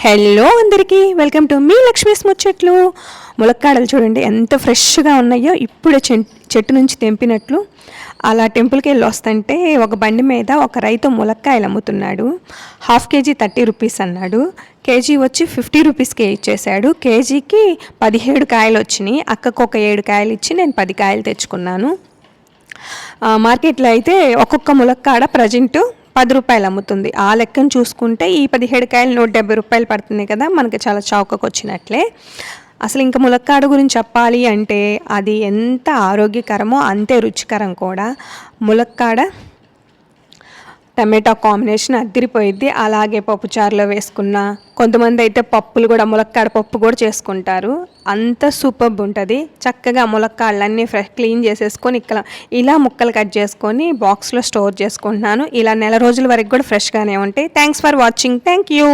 Hello అందరికీ welcome to me Lakshmi's ముచ్చట్లు. ములక్కాడలు చూడండి ఎంత ఫ్రెష్గా ఉన్నాయో, ఇప్పుడే చెట్టు నుంచి తెంపినట్లు. అలా టెంపుల్కి వెళ్ళి వస్తుంటే ఒక బండి మీద ఒక రైతు ములక్కాయలు అమ్ముతున్నాడు. హాఫ్ కేజీ 30 రూపీస్ అన్నాడు. కేజీ వచ్చి 50 రూపీస్కే ఇచ్చేశాడు. కేజీకి 17 కాయలు వచ్చినాయి. అక్కకు ఒక 7 కాయలు ఇచ్చి నేను 10 కాయలు తెచ్చుకున్నాను. మార్కెట్లో అయితే ఒక్కొక్క ములక్కాడ ప్రజెంటు 10 రూపాయలు అమ్ముతుంది. ఆ లెక్కను చూసుకుంటే ఈ 17 కాయలు 170 రూపాయలు పడుతుంది కదా, మనకి చాలా చౌకకు వచ్చినట్లే. అసలు ఇంకా ములక్కాడ గురించి చెప్పాలి అంటే అది ఎంత ఆరోగ్యకరమో అంతే రుచికరం కూడా. ములక్కాడ టమాటా కాంబినేషన్ అదిరిపోయిద్ది. అలాగే పప్పుచారులో వేసుకున్న, కొంతమంది అయితే పప్పులు కూడా ములక్కాడ పప్పు కూడా చేసుకుంటారు. అంత సూపర్బ్ ఉంటుంది. చక్కగా ములక్కాడలన్నీ క్లీన్ చేసేసుకొని ఇలా ముక్కలు కట్ చేసుకొని బాక్స్లో స్టోర్ చేసుకుంటున్నాను. ఇలా నెల రోజుల వరకు కూడా ఫ్రెష్గానే ఉంటాయి. Thanks for watching. Thank you.